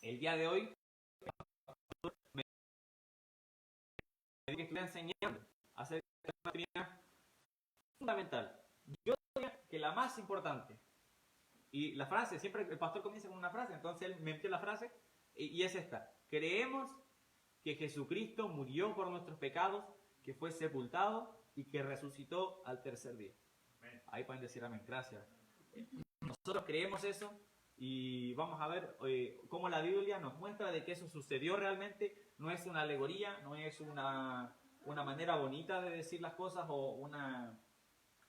El día de hoy me pedí que estuviera enseñando acerca de una doctrina fundamental. Yo diría que la más importante. Y la frase, siempre el pastor comienza con una frase, entonces él me metió la frase y es esta. Creemos que Jesucristo murió por nuestros pecados, que fue sepultado y que resucitó al tercer día. Amén. Ahí pueden decir amén, gracias. Nosotros creemos eso y vamos a ver cómo la Biblia nos muestra de que eso sucedió realmente. No es una alegoría, no es una manera bonita de decir las cosas o una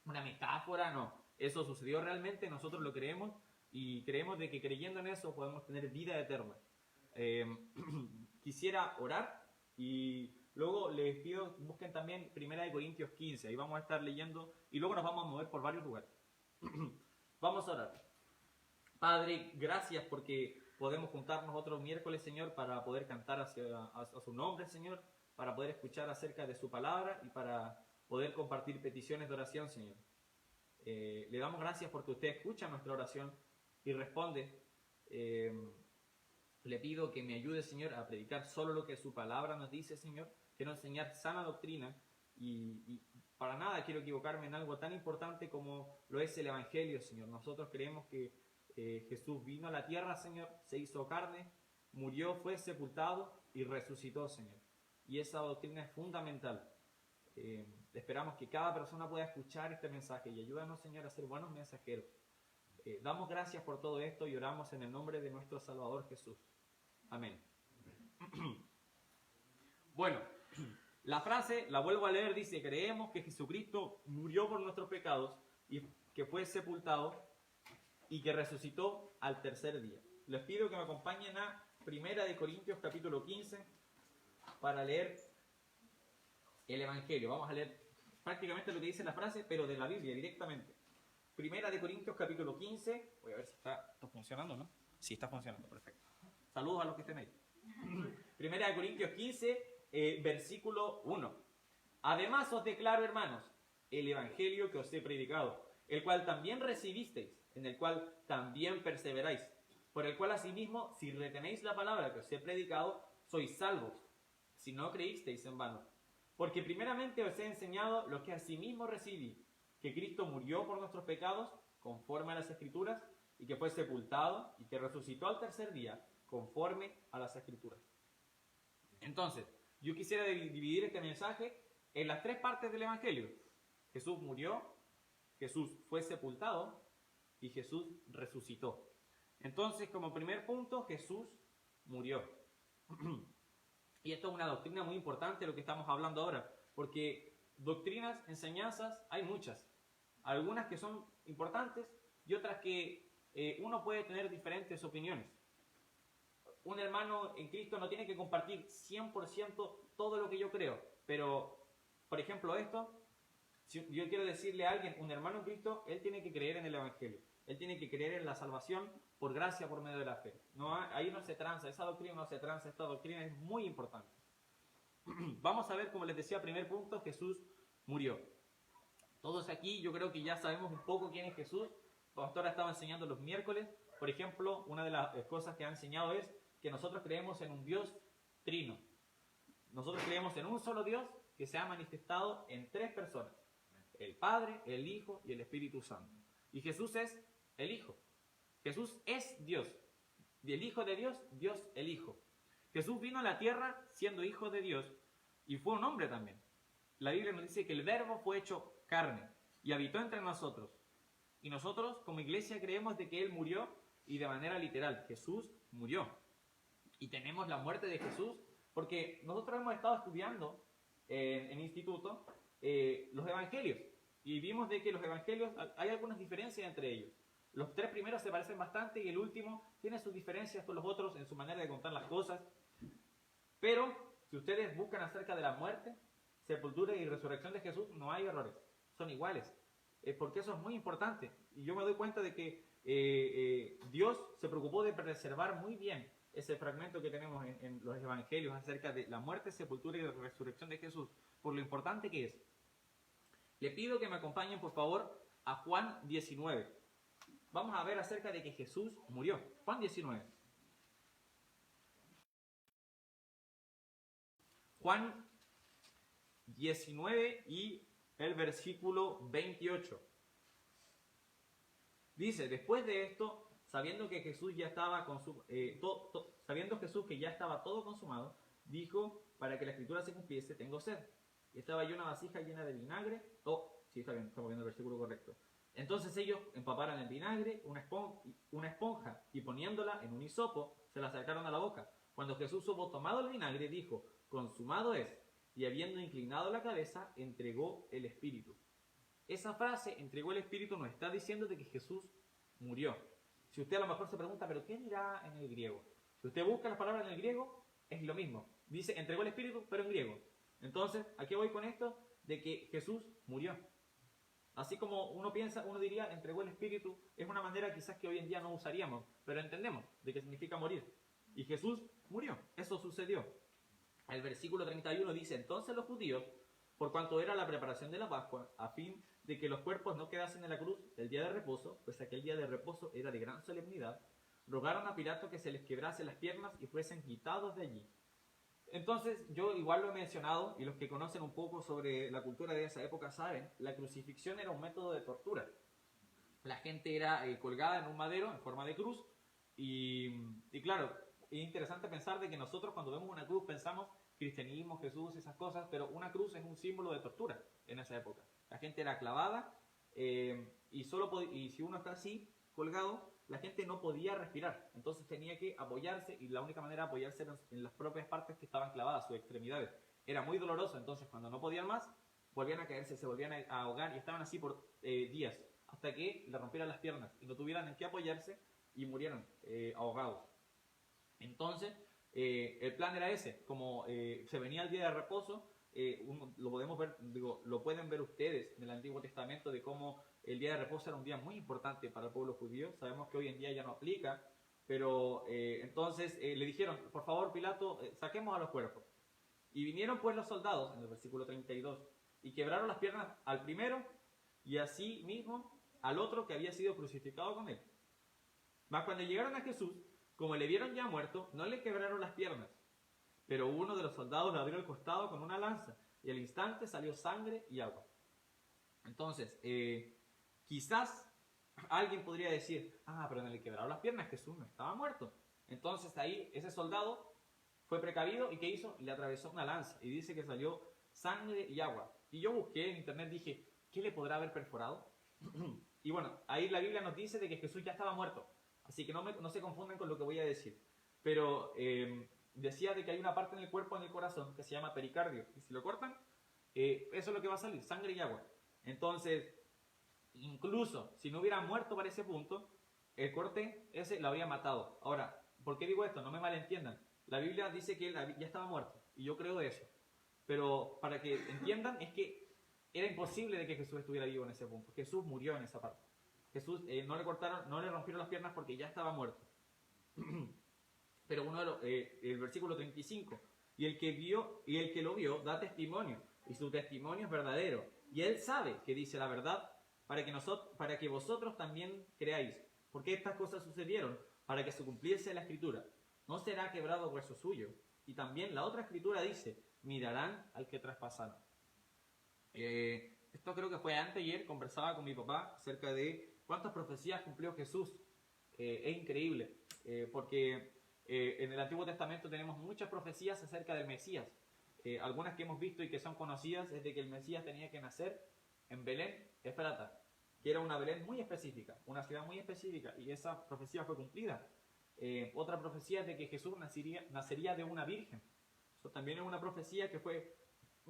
metáfora, no. Eso sucedió realmente, nosotros lo creemos y creemos de que creyendo en eso podemos tener vida eterna. Quisiera orar y luego les pido busquen también 1 Corintios 15, ahí vamos a estar leyendo y luego nos vamos a mover por varios lugares. Vamos a orar. Padre, gracias porque podemos juntarnos otro miércoles, Señor, para poder cantar a su nombre, Señor, para poder escuchar acerca de su palabra y para poder compartir peticiones de oración, Señor. Le damos gracias porque usted escucha nuestra oración y responde. Le pido que me ayude, Señor, a predicar solo lo que su palabra nos dice, Señor. Quiero enseñar sana doctrina y para nada quiero equivocarme en algo tan importante como lo es el Evangelio, Señor. Nosotros creemos que Jesús vino a la tierra, Señor, se hizo carne, murió, fue sepultado y resucitó, Señor. Y esa doctrina es fundamental. Esperamos que cada persona pueda escuchar este mensaje y ayúdanos, Señor, a ser buenos mensajeros. Damos gracias por todo esto y oramos en el nombre de nuestro Salvador Jesús. Amén. Bueno, la frase, la vuelvo a leer, dice: creemos que Jesucristo murió por nuestros pecados y que fue sepultado y que resucitó al tercer día. Les pido que me acompañen a 1 Corintios capítulo 15 para leer el Evangelio. Vamos a leer prácticamente lo que dice la frase, pero de la Biblia directamente. 1 Corintios capítulo 15. Voy a ver si está funcionando, ¿no? Sí, está funcionando, perfecto. Saludos a los que estén ahí. 1 Corintios 15, versículo 1. Además os declaro, hermanos, el Evangelio que os he predicado, el cual también recibisteis, en el cual también perseveráis, por el cual asimismo, si retenéis la palabra que os he predicado, sois salvos, si no creísteis en vano. Porque primeramente os he enseñado lo que asimismo recibí, que Cristo murió por nuestros pecados, conforme a las Escrituras, y que fue sepultado, y que resucitó al tercer día, conforme a las Escrituras. Entonces, yo quisiera dividir este mensaje en las tres partes del Evangelio. Jesús murió, Jesús fue sepultado, y Jesús resucitó. Entonces, como primer punto, Jesús murió. Y esto es una doctrina muy importante, lo que estamos hablando ahora, porque doctrinas, enseñanzas, hay muchas. Algunas que son importantes y otras que uno puede tener diferentes opiniones. Un hermano en Cristo no tiene que compartir 100% todo lo que yo creo, pero, por ejemplo, esto, si yo quiero decirle a alguien, un hermano en Cristo, él tiene que creer en el Evangelio. Él tiene que creer en la salvación por gracia, por medio de la fe. No, ahí no se tranza, esa doctrina no se tranza, esta doctrina es muy importante. Vamos a ver, como les decía, primer punto, Jesús murió. Todos aquí yo creo que ya sabemos un poco quién es Jesús. El pastor ha estado enseñando los miércoles. Por ejemplo, una de las cosas que ha enseñado es que nosotros creemos en un Dios trino. Nosotros creemos en un solo Dios que se ha manifestado en tres personas: el Padre, el Hijo y el Espíritu Santo. Y Jesús es el Hijo. Jesús es Dios. El Hijo de Dios, Dios el Hijo. Jesús vino a la tierra siendo Hijo de Dios y fue un hombre también. La Biblia nos dice que el Verbo fue hecho carne y habitó entre nosotros. Y nosotros como iglesia creemos de que Él murió y de manera literal. Jesús murió. Y tenemos la muerte de Jesús porque nosotros hemos estado estudiando en instituto los evangelios. Y vimos de que los evangelios hay algunas diferencias entre ellos. Los tres primeros se parecen bastante y el último tiene sus diferencias con los otros en su manera de contar las cosas. Pero si ustedes buscan acerca de la muerte, sepultura y resurrección de Jesús, no hay errores. Son iguales. Porque eso es muy importante. Y yo me doy cuenta de que Dios se preocupó de preservar muy bien ese fragmento que tenemos en los evangelios acerca de la muerte, sepultura y resurrección de Jesús, por lo importante que es. Le pido que me acompañen, por favor, a Juan 19. Vamos a ver acerca de que Jesús murió. Juan 19. Juan 19 y el versículo 28. Dice, después de esto, sabiendo que Jesús ya estaba sabiendo Jesús que ya estaba todo consumado, dijo, para que la escritura se cumpliese, tengo sed. Y estaba allí una vasija llena de vinagre. Sí, está bien, estamos viendo el versículo correcto. Entonces ellos empaparon el vinagre, una esponja, y poniéndola en un hisopo, se la acercaron a la boca. Cuando Jesús hubo tomado el vinagre, dijo, consumado es. Y habiendo inclinado la cabeza, entregó el espíritu. Esa frase, entregó el espíritu, nos está diciendo de que Jesús murió. Si usted a lo mejor se pregunta, ¿pero qué dirá en el griego? Si usted busca las palabras en el griego, es lo mismo. Dice, entregó el espíritu, pero en griego. Entonces, ¿a qué voy con esto? De que Jesús murió. Así como uno piensa, uno diría, entregó el espíritu, es una manera quizás que hoy en día no usaríamos, pero entendemos de qué significa morir. Y Jesús murió, eso sucedió. El versículo 31 dice, entonces los judíos, por cuanto era la preparación de la Pascua, a fin de que los cuerpos no quedasen en la cruz el día de reposo, pues aquel día de reposo era de gran solemnidad, rogaron a Pilato que se les quebrase las piernas y fuesen quitados de allí. Entonces, yo igual lo he mencionado, y los que conocen un poco sobre la cultura de esa época saben, la crucifixión era un método de tortura. La gente era colgada en un madero en forma de cruz, y claro, es interesante pensar de que nosotros cuando vemos una cruz pensamos cristianismo, Jesús, esas cosas, pero una cruz es un símbolo de tortura en esa época. La gente era clavada, y si uno está así, colgado, la gente no podía respirar, entonces tenía que apoyarse, y la única manera de apoyarse era en las propias partes que estaban clavadas, sus extremidades. Era muy doloroso, entonces cuando no podían más, volvían a caerse, se volvían a ahogar, y estaban así por días, hasta que le rompieran las piernas, y no tuvieran en qué apoyarse, y murieron ahogados. Entonces, el plan era ese, como se venía el día de reposo, lo podemos ver, lo pueden ver ustedes en el Antiguo Testamento de cómo el día de reposo era un día muy importante para el pueblo judío. Sabemos que hoy en día ya no aplica, pero entonces le dijeron, por favor Pilato, saquemos a los cuerpos. Y vinieron pues los soldados, en el versículo 32, y quebraron las piernas al primero y así mismo al otro que había sido crucificado con él. Mas cuando llegaron a Jesús, como le vieron ya muerto, no le quebraron las piernas. Pero uno de los soldados le abrió el costado con una lanza, y al instante salió sangre y agua. Entonces, quizás alguien podría decir, pero no le quebraron las piernas, Jesús no estaba muerto. Entonces ahí ese soldado fue precavido, y ¿qué hizo? Le atravesó una lanza, y dice que salió sangre y agua. Y yo busqué en internet, dije, ¿qué le podrá haber perforado? Y bueno, ahí la Biblia nos dice de que Jesús ya estaba muerto. Así que no se confundan con lo que voy a decir. Pero decía de que hay una parte en el cuerpo, en el corazón, que se llama pericardio. Y si lo cortan, eso es lo que va a salir, sangre y agua. Entonces, incluso si no hubiera muerto para ese punto, el corte ese lo habría matado. Ahora, ¿por qué digo esto? No me malentiendan. La Biblia dice que él ya estaba muerto. Y yo creo eso. Pero para que entiendan, es que era imposible de que Jesús estuviera vivo en ese punto. Jesús murió en esa parte. Jesús no le rompieron las piernas porque ya estaba muerto. Pero el versículo 35, y el que lo vio da testimonio, y su testimonio es verdadero, y él sabe que dice la verdad, para que vosotros también creáis, porque estas cosas sucedieron para que se cumpliese la escritura. No será quebrado hueso suyo. Y también la otra escritura dice, mirarán al que traspasaron. Esto creo que fue anteayer, conversaba con mi papá acerca de cuántas profecías cumplió Jesús. Es increíble, porque en el Antiguo Testamento tenemos muchas profecías acerca del Mesías. Algunas que hemos visto y que son conocidas es de que el Mesías tenía que nacer en Belén, Efrata, que era una Belén muy específica, una ciudad muy específica, y esa profecía fue cumplida. Otra profecía es de que Jesús nacería de una virgen. Eso también es una profecía que fue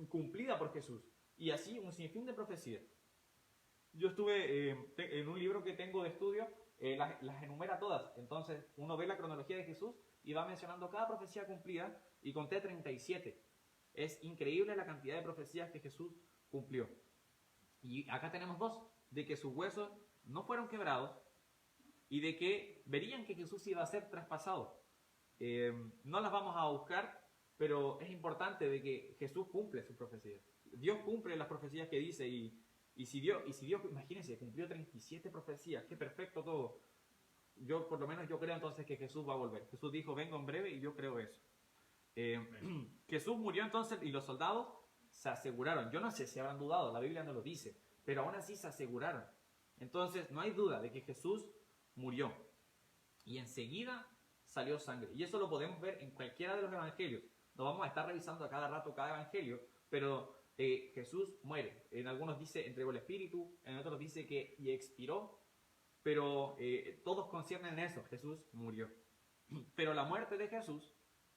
cumplida por Jesús. Y así un sinfín de profecías. Yo estuve en un libro que tengo de estudio, las enumera todas. Entonces uno ve la cronología de Jesús y va mencionando cada profecía cumplida, y conté 37. Es increíble la cantidad de profecías que Jesús cumplió. Y acá tenemos dos, de que sus huesos no fueron quebrados y de que verían que Jesús iba a ser traspasado. No las vamos a buscar, pero es importante de que Jesús cumple sus profecías. Dios cumple las profecías que dice, y si Dios, imagínense, cumplió 37 profecías, qué perfecto todo. Por lo menos yo creo entonces que Jesús va a volver. Jesús dijo, vengo en breve, y yo creo eso. Jesús murió entonces y los soldados se aseguraron. Yo no sé si habrán dudado, la Biblia no lo dice, pero aún así se aseguraron. Entonces no hay duda de que Jesús murió. Y enseguida salió sangre. Y eso lo podemos ver en cualquiera de los evangelios. No vamos a estar revisando a cada rato cada evangelio, pero Jesús muere. En algunos dice entregó el Espíritu, en otros dice que y expiró, pero todos conciernen eso. Jesús murió. Pero la muerte de Jesús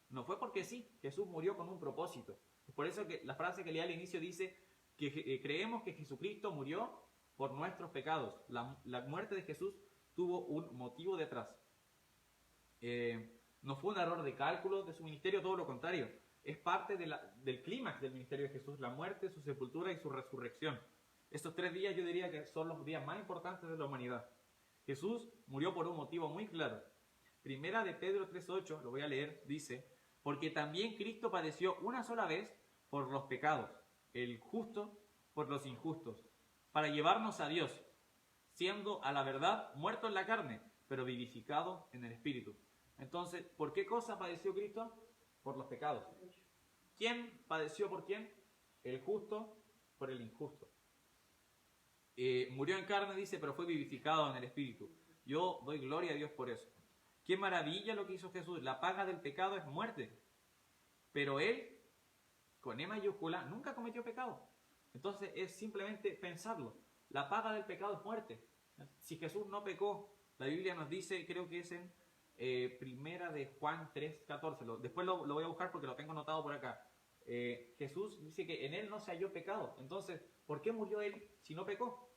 no fue porque sí. Jesús murió con un propósito. Es por eso que la frase que leí al inicio dice que creemos que Jesucristo murió por nuestros pecados. La muerte de Jesús tuvo un motivo detrás. No fue un error de cálculo de su ministerio, todo lo contrario. Es parte del clímax del ministerio de Jesús, la muerte, su sepultura y su resurrección. Estos 3 días yo diría que son los días más importantes de la humanidad. Jesús murió por un motivo muy claro. Primera de Pedro 3:8, lo voy a leer, dice: porque también Cristo padeció una sola vez por los pecados, el justo por los injustos, para llevarnos a Dios, siendo a la verdad muerto en la carne, pero vivificado en el Espíritu. Entonces, ¿por qué cosa padeció Cristo? Por los pecados. ¿Quién padeció por quién? El justo por el injusto. Murió en carne, dice, pero fue vivificado en el Espíritu. Yo doy gloria a Dios por eso. Qué maravilla lo que hizo Jesús. La paga del pecado es muerte. Pero Él, con E mayúscula, nunca cometió pecado. Entonces es simplemente pensarlo. La paga del pecado es muerte. Si Jesús no pecó, la Biblia nos dice, creo que es en Primera de Juan 3:14. Después lo voy a buscar porque lo tengo anotado por acá. Jesús dice que en Él no se halló pecado. Entonces, ¿por qué murió Él si no pecó?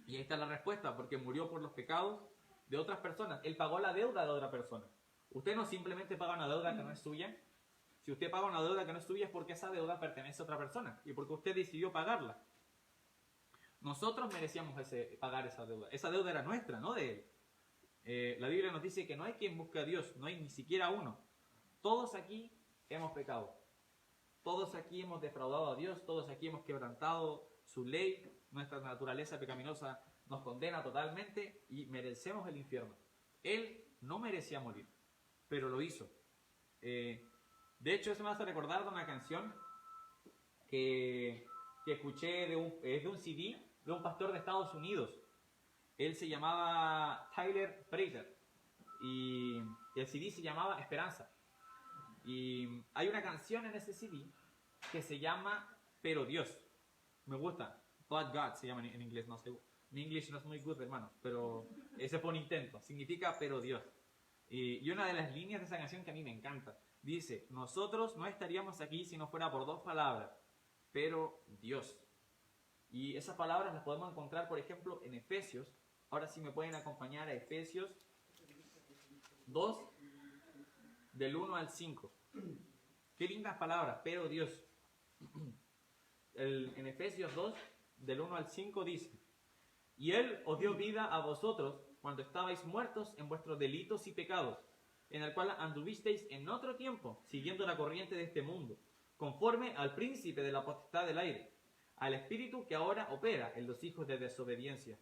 Y ahí está la respuesta, porque murió por los pecados de otras personas. Él pagó la deuda de otra persona. Usted no simplemente paga una deuda que no es suya. Si usted paga una deuda que no es suya es porque esa deuda pertenece a otra persona y porque usted decidió pagarla. Nosotros merecíamos pagar esa deuda. Esa deuda era nuestra, no de Él. La Biblia nos dice que no hay quien busque a Dios, no hay ni siquiera uno. Todos aquí hemos pecado. Todos aquí hemos defraudado a Dios, todos aquí hemos quebrantado su ley. Nuestra naturaleza pecaminosa nos condena totalmente y merecemos el infierno. Él no merecía morir, pero lo hizo. De hecho, eso me hace recordar de una canción que escuché de un CD de un pastor de Estados Unidos. Él se llamaba Tyler Fraser y el CD se llamaba Esperanza. Y hay una canción en ese CD que se llama Pero Dios. Me gusta. But God se llama en inglés, no sé. Mi inglés no es muy good, hermano, pero ese fue un intento. Significa Pero Dios. Y una de las líneas de esa canción que a mí me encanta dice: nosotros no estaríamos aquí si no fuera por 2 palabras, pero Dios. Y esas palabras las podemos encontrar, por ejemplo, en Efesios. Ahora sí me pueden acompañar a Efesios 2, del 1 al 5. Qué lindas palabras, pero Dios. En Efesios 2, del 1 al 5 dice: y Él os dio vida a vosotros cuando estabais muertos en vuestros delitos y pecados, en el cual anduvisteis en otro tiempo, siguiendo la corriente de este mundo, conforme al príncipe de la potestad del aire, al espíritu que ahora opera en los hijos de desobediencia,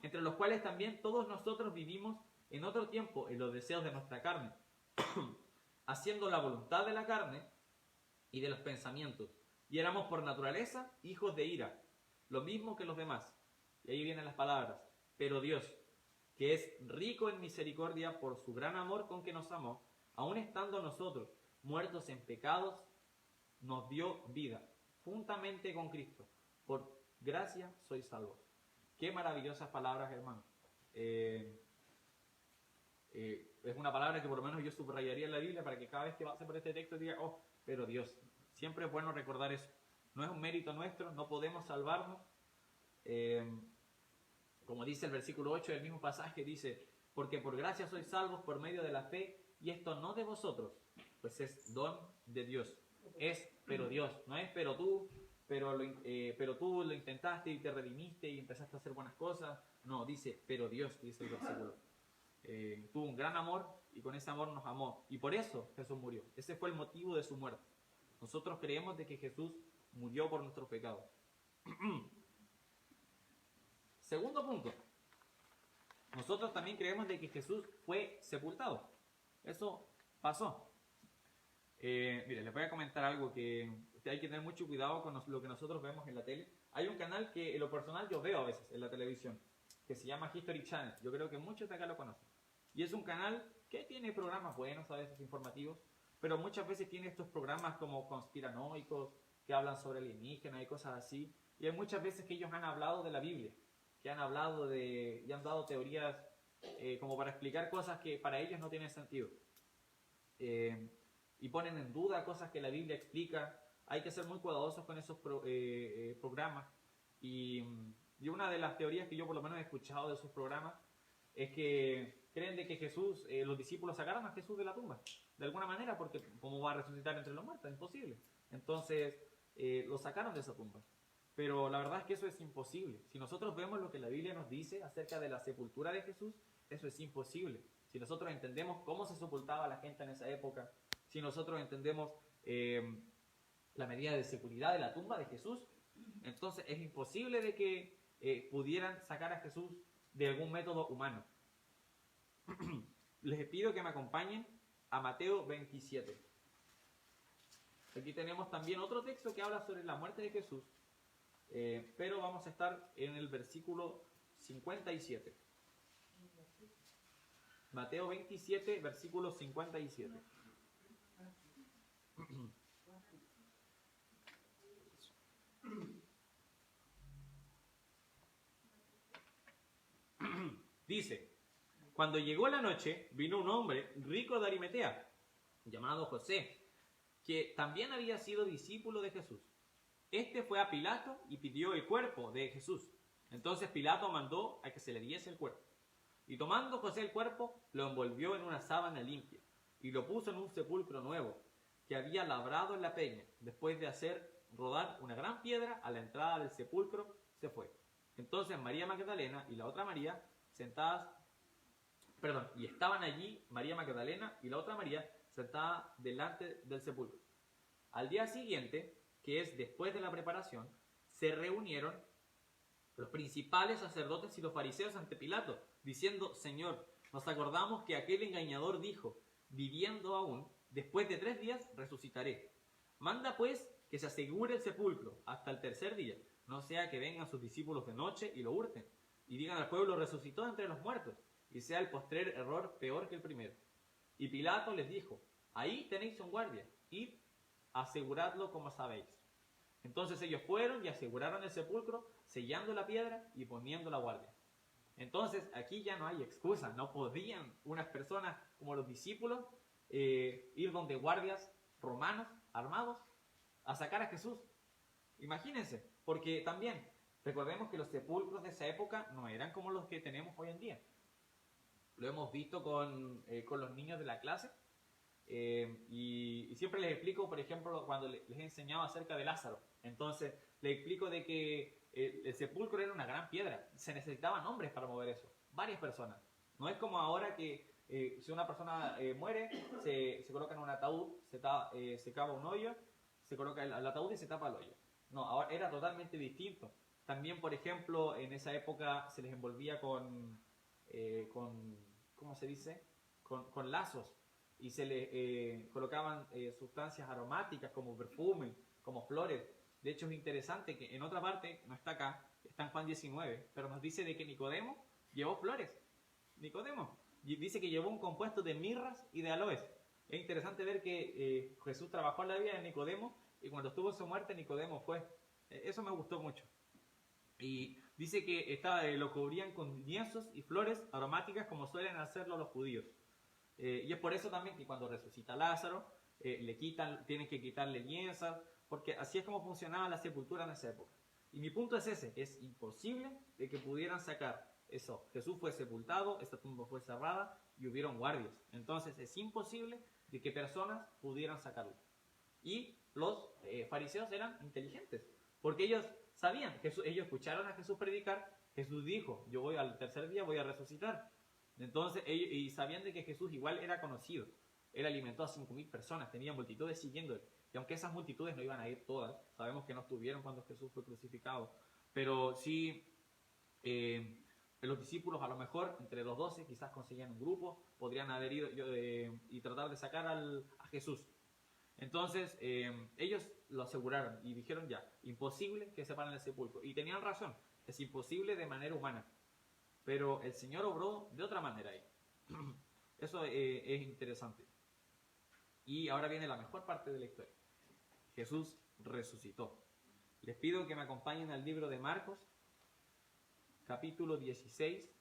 entre los cuales también todos nosotros vivimos en otro tiempo en los deseos de nuestra carne, haciendo la voluntad de la carne y de los pensamientos, y éramos por naturaleza hijos de ira, lo mismo que los demás. Y ahí vienen las palabras: pero Dios, que es rico en misericordia por su gran amor con que nos amó, aun estando nosotros muertos en pecados, nos dio vida, juntamente con Cristo. Por gracia sois salvos. Qué maravillosas palabras, hermano. Es una palabra que por lo menos yo subrayaría en la Biblia para que cada vez que pase por este texto diga: oh, pero Dios. Siempre es bueno recordar eso. No es un mérito nuestro, no podemos salvarnos. Como dice el versículo 8 del mismo pasaje, dice: porque por gracia sois salvos por medio de la fe, y esto no de vosotros, pues es don de Dios. Es pero Dios, no es pero tú, pero tú lo intentaste y te redimiste y empezaste a hacer buenas cosas. No, dice pero Dios, dice el versículo. Tuvo un gran amor y con ese amor nos amó. Y por eso Jesús murió. Ese fue el motivo de su muerte. Nosotros creemos de que Jesús murió por nuestros pecados. Segundo punto. Nosotros también creemos de que Jesús fue sepultado. Eso pasó. Mire, les voy a comentar algo que hay que tener mucho cuidado con lo que nosotros vemos en la tele. Hay un canal que en lo personal yo veo a veces en la televisión, que se llama History Channel. Yo creo que muchos de acá lo conocen. Y es un canal que tiene programas buenos, a veces informativos, pero muchas veces tiene estos programas como conspiranoicos, que hablan sobre alienígenas y cosas así. Y hay muchas veces que ellos han hablado de la Biblia, que han hablado y han dado teorías como para explicar cosas que para ellos no tienen sentido. Y ponen en duda cosas que la Biblia explica. Hay que ser muy cuidadosos con esos programas. Y una de las teorías que yo por lo menos he escuchado de esos programas es que creen de que Jesús, los discípulos sacaron a Jesús de la tumba, de alguna manera, porque ¿cómo va a resucitar entre los muertos? Es imposible. Entonces, lo sacaron de esa tumba. Pero la verdad es que eso es imposible. Si nosotros vemos lo que la Biblia nos dice acerca de la sepultura de Jesús, eso es imposible. Si nosotros entendemos cómo se sepultaba la gente en esa época, si nosotros entendemos la medida de seguridad de la tumba de Jesús, entonces es imposible de que pudieran sacar a Jesús de algún método humano. Les pido que me acompañen a Mateo 27. Aquí tenemos también otro texto que habla sobre la muerte de Jesús, pero vamos a estar en el versículo 57. Mateo 27, versículo 57. Dice: cuando llegó la noche, vino un hombre rico de Arimatea, llamado José, que también había sido discípulo de Jesús. Este fue a Pilato y pidió el cuerpo de Jesús. Entonces Pilato mandó a que se le diese el cuerpo. Y tomando José el cuerpo, lo envolvió en una sábana limpia y lo puso en un sepulcro nuevo que había labrado en la peña. Después de hacer rodar una gran piedra a la entrada del sepulcro, se fue. Entonces María Magdalena y la otra María y estaban allí María Magdalena y la otra María sentada delante del sepulcro. Al día siguiente, que es después de la preparación, se reunieron los principales sacerdotes y los fariseos ante Pilato, diciendo: Señor, nos acordamos que aquel engañador dijo: viviendo aún, después de 3 días resucitaré. Manda pues que se asegure el sepulcro hasta el tercer día, no sea que vengan sus discípulos de noche y lo hurten, y digan al pueblo: resucitó entre los muertos, y sea el postrer error peor que el primero. Y Pilato les dijo: ahí tenéis un guardia, id, aseguradlo como sabéis. Entonces ellos fueron y aseguraron el sepulcro, sellando la piedra y poniendo la guardia. Entonces aquí ya no hay excusa, no podían unas personas como los discípulos ir donde guardias romanos armados a sacar a Jesús. Imagínense, porque también recordemos que los sepulcros de esa época no eran como los que tenemos hoy en día. Lo hemos visto con los niños de la clase. Y siempre les explico, por ejemplo, cuando les he enseñado acerca de Lázaro. Entonces les explico de que el sepulcro era una gran piedra. Se necesitaban hombres para mover eso. Varias personas. No es como ahora que si una persona muere, se coloca en un ataúd, se cava un hoyo, se coloca el ataúd y se tapa el hoyo. No, ahora era totalmente distinto. También, por ejemplo, en esa época se les envolvía con ¿cómo se dice? Con lazos. Y se le colocaban sustancias aromáticas como perfume, como flores. De hecho es interesante que en otra parte, no está acá, está en Juan 19, pero nos dice de que Nicodemo llevó flores. Nicodemo dice que llevó un compuesto de mirras y de aloes. Es interesante ver que Jesús trabajó en la vida de Nicodemo y cuando estuvo en su muerte Nicodemo fue. Eso me gustó mucho. Y dice que lo cubrían con lienzos y flores aromáticas como suelen hacerlo los judíos. Y es por eso también que cuando resucita Lázaro, tienen que quitarle lienzas, porque así es como funcionaba la sepultura en esa época. Y mi punto es ese: es imposible de que pudieran sacar eso. Jesús fue sepultado, esta tumba fue cerrada y hubieron guardias. Entonces es imposible de que personas pudieran sacarlo. Y los fariseos eran inteligentes, porque ellos sabían, ellos escucharon a Jesús predicar. Jesús dijo: yo voy al tercer día, voy a resucitar. Entonces, y sabían de que Jesús igual era conocido. Él alimentó a 5.000 personas, tenía multitudes siguiéndole. Y aunque esas multitudes no iban a ir todas, sabemos que no estuvieron cuando Jesús fue crucificado, pero sí los discípulos, a lo mejor entre los 12 quizás conseguían un grupo, podrían haber ido y tratar de sacar a Jesús. Entonces, ellos lo aseguraron y dijeron ya, imposible que separen el sepulcro. Y tenían razón, es imposible de manera humana. Pero el Señor obró de otra manera ahí. Eso es interesante. Y ahora viene la mejor parte de la historia. Jesús resucitó. Les pido que me acompañen al libro de Marcos, capítulo 16.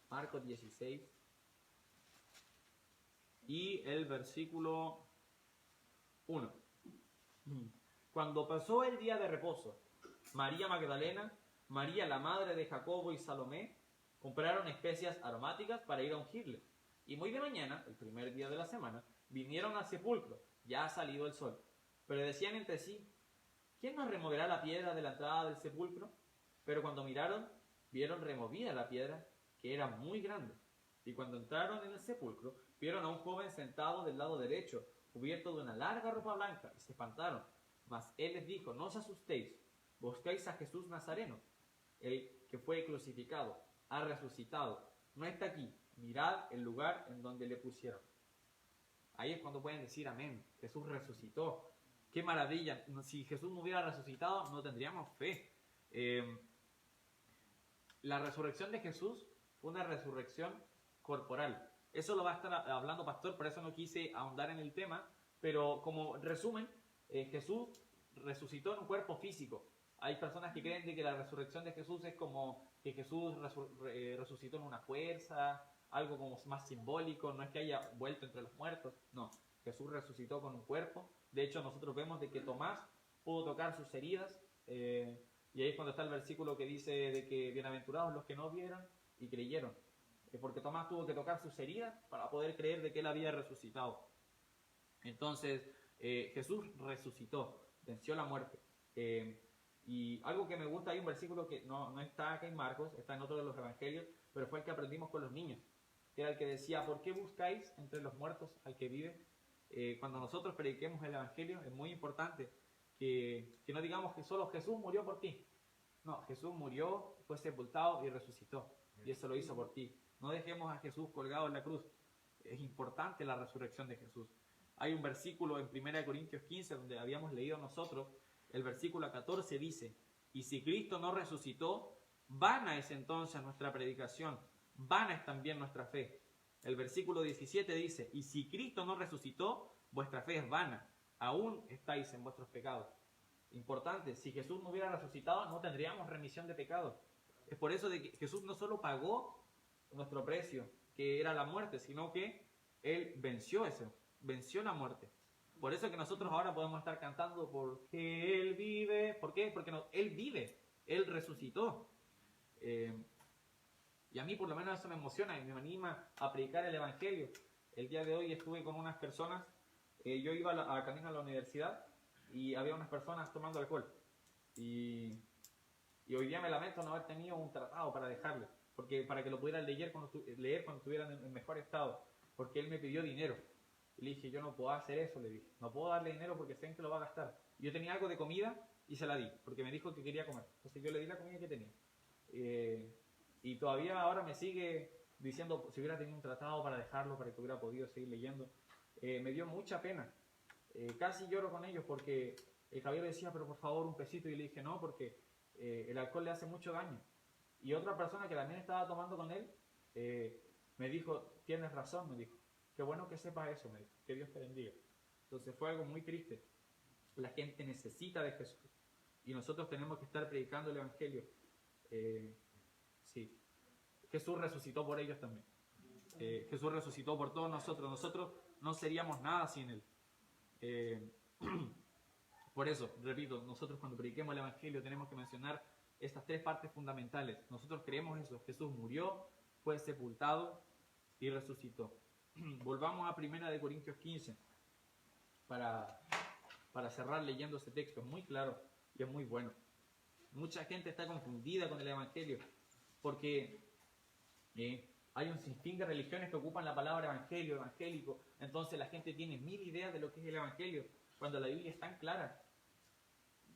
Marcos 16. Y el versículo 1. Cuando pasó el día de reposo, María Magdalena, María la madre de Jacobo y Salomé compraron especias aromáticas para ir a ungirle. Y muy de mañana, el primer día de la semana, vinieron al sepulcro, ya ha salido el sol. Pero decían entre sí, ¿quién nos removerá la piedra de la entrada del sepulcro? Pero cuando miraron, vieron removida la piedra, que era muy grande. Y cuando entraron en el sepulcro, vieron a un joven sentado del lado derecho, cubierto de una larga ropa blanca, y se espantaron. Mas él les dijo, no os asustéis, buscáis a Jesús Nazareno, el que fue crucificado, ha resucitado, no está aquí, mirad el lugar en donde le pusieron. Ahí es cuando pueden decir amén, Jesús resucitó. ¡Qué maravilla! Si Jesús no hubiera resucitado, no tendríamos fe. La resurrección de Jesús fue una resurrección corporal. Eso lo va a estar hablando Pastor, por eso no quise ahondar en el tema, pero como resumen, Jesús resucitó en un cuerpo físico. Hay personas que creen de que la resurrección de Jesús es como que Jesús resucitó en una fuerza, algo como más simbólico, no es que haya vuelto entre los muertos, no. Jesús resucitó con un cuerpo. De hecho, nosotros vemos de que Tomás pudo tocar sus heridas, y ahí es cuando está el versículo que dice de que bienaventurados los que no vieron y creyeron, porque Tomás tuvo que tocar sus heridas para poder creer de que él había resucitado. Entonces, Jesús resucitó, venció la muerte. Y algo que me gusta, hay un versículo que no está acá en Marcos, está en otro de los evangelios, pero fue el que aprendimos con los niños, que era el que decía, ¿por qué buscáis entre los muertos al que vive? Cuando nosotros prediquemos el evangelio es muy importante que no digamos que solo Jesús murió por ti. No, Jesús murió, fue sepultado y resucitó, y eso lo hizo por ti. No dejemos a Jesús colgado en la cruz. Es importante la resurrección de Jesús. Hay un versículo en 1 Corintios 15 donde habíamos leído nosotros, el versículo 14 dice, y si Cristo no resucitó, vana es entonces nuestra predicación, vana es también nuestra fe. El versículo 17 dice, y si Cristo no resucitó, vuestra fe es vana, aún estáis en vuestros pecados. Importante, si Jesús no hubiera resucitado, no tendríamos remisión de pecados. Es por eso de que Jesús no solo pagó nuestro precio, que era la muerte, sino que Él venció eso, venció la muerte. Por eso que nosotros ahora podemos estar cantando porque Él vive. ¿Por qué? Porque Él vive, Él resucitó. Y a mí por lo menos eso me emociona y me anima a predicar el Evangelio. El día de hoy estuve con unas personas, yo iba a camino a la universidad y había unas personas tomando alcohol. Y hoy día me lamento no haber tenido un tratado para dejarle, porque para que lo pudieran leer cuando estuvieran en mejor estado, porque él me pidió dinero. Y le dije, yo no puedo hacer eso, le dije. No puedo darle dinero porque sé que lo va a gastar. Yo tenía algo de comida y se la di, porque me dijo que quería comer. Entonces yo le di la comida que tenía. Y todavía ahora me sigue diciendo si hubiera tenido un tratado para dejarlo, para que hubiera podido seguir leyendo. Me dio mucha pena. Casi lloro con ellos porque el caballero decía, pero por favor un pesito. Y le dije, no, porque el alcohol le hace mucho daño. Y otra persona que también estaba tomando con él me dijo, tienes razón, me dijo. Qué bueno que sepas eso, me dijo. Que Dios te bendiga. Entonces fue algo muy triste. La gente necesita de Jesús. Y nosotros tenemos que estar predicando el Evangelio. Sí. Jesús resucitó por ellos también. Jesús resucitó por todos nosotros. Nosotros no seríamos nada sin Él. Por eso, repito, nosotros cuando prediquemos el Evangelio tenemos que mencionar estas tres partes fundamentales. Nosotros creemos eso. Jesús murió, fue sepultado y resucitó. Volvamos a 1 Corintios 15 para cerrar leyendo ese texto. Es muy claro y es muy bueno. Mucha gente está confundida con el Evangelio porque hay un sinfín de religiones que ocupan la palabra evangelio, evangélico. Entonces la gente tiene mil ideas de lo que es el Evangelio cuando la Biblia es tan clara.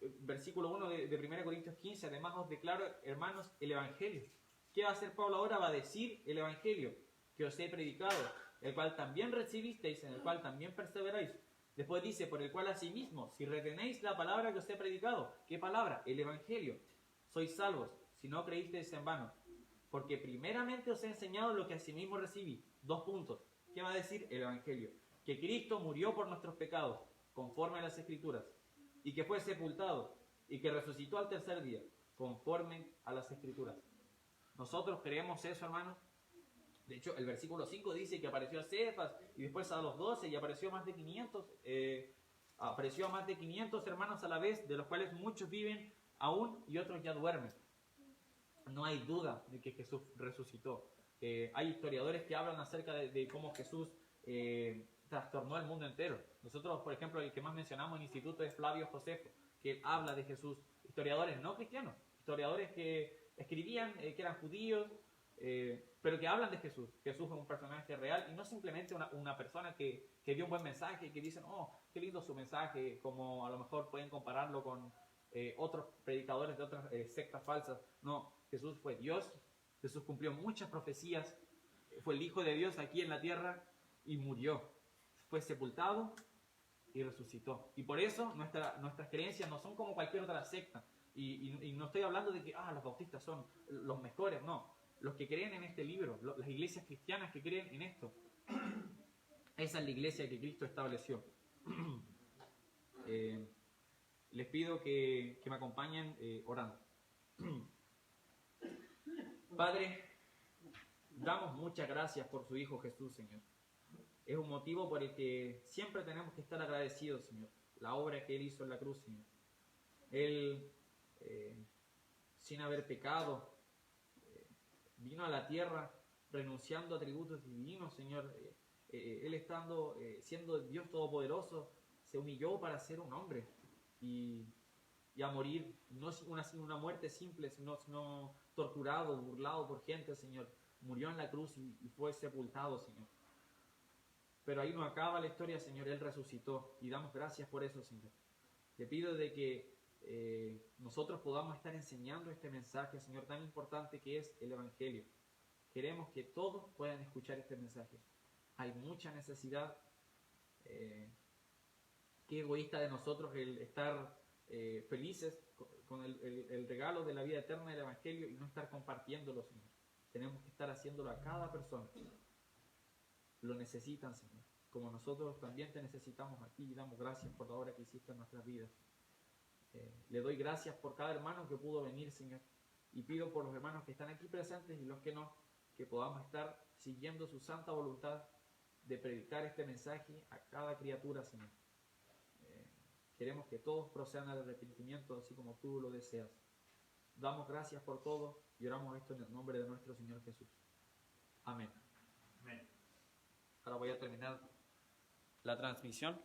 Versículo 1 de 1 Corintios 15, además os declaro, hermanos, el Evangelio. ¿Qué va a hacer Pablo ahora? Va a decir el Evangelio. que os he predicado, el cual también recibisteis, en el cual también perseveráis. Después dice, por el cual asimismo, si retenéis la palabra que os he predicado, ¿qué palabra? El Evangelio. Sois salvos, si no creísteis en vano. Porque primeramente os he enseñado lo que asimismo recibí. 2 puntos. ¿Qué va a decir el Evangelio? Que Cristo murió por nuestros pecados, conforme a las Escrituras, y que fue sepultado, y que resucitó al tercer día, conforme a las Escrituras. Nosotros creemos eso, hermanos. De hecho, el versículo 5 dice que apareció a Cefas, y después a los 12, y apareció a más de 500, apareció a más de 500 hermanos a la vez, de los cuales muchos viven aún y otros ya duermen. No hay duda de que Jesús resucitó. Hay historiadores que hablan acerca de cómo Jesús trastornó el mundo entero. Nosotros, por ejemplo, el que más mencionamos en el instituto es Flavio Josefo, que habla de Jesús. Historiadores no cristianos, historiadores que escribían, que eran judíos, pero que hablan de Jesús. Jesús es un personaje real y no simplemente una persona que dio un buen mensaje y que dicen, oh, qué lindo su mensaje, como a lo mejor pueden compararlo con otros predicadores de otras sectas falsas. No, Jesús fue Dios, Jesús cumplió muchas profecías, fue el Hijo de Dios aquí en la tierra y murió, fue sepultado y resucitó. Y por eso nuestras creencias no son como cualquier otra secta. Y no estoy hablando de que los bautistas son los mejores, no. Los que creen en este libro, las iglesias cristianas que creen en esto, esa es la iglesia que Cristo estableció. Les pido que me acompañen orando. Padre, damos muchas gracias por su Hijo Jesús, Señor. Es un motivo por el que siempre tenemos que estar agradecidos, Señor. La obra que Él hizo en la cruz, Señor. Él, sin haber pecado, vino a la tierra renunciando a atributos divinos, Señor. Él estando, siendo Dios Todopoderoso, se humilló para ser un hombre y a morir, no una muerte simple, sino torturado, burlado por gente, Señor. Murió en la cruz y fue sepultado, Señor. Pero ahí no acaba la historia, Señor. Él resucitó y damos gracias por eso, Señor. Te pido de que nosotros podamos estar enseñando este mensaje, Señor, tan importante que es el Evangelio. Queremos que todos puedan escuchar este mensaje. Hay mucha necesidad. Qué egoísta de nosotros el estar felices con el regalo de la vida eterna del Evangelio y no estar compartiéndolo, Señor. Tenemos que estar haciéndolo a cada persona. Lo necesitan, Señor. Como nosotros también te necesitamos a ti y damos gracias por la obra que hiciste en nuestras vidas. Le doy gracias por cada hermano que pudo venir, Señor. Y pido por los hermanos que están aquí presentes y los que no, que podamos estar siguiendo su santa voluntad de predicar este mensaje a cada criatura, Señor. Queremos que todos procedan al arrepentimiento así como tú lo deseas. Damos gracias por todo y oramos esto en el nombre de nuestro Señor Jesús. Amén. Amén. Ahora voy a terminar la transmisión.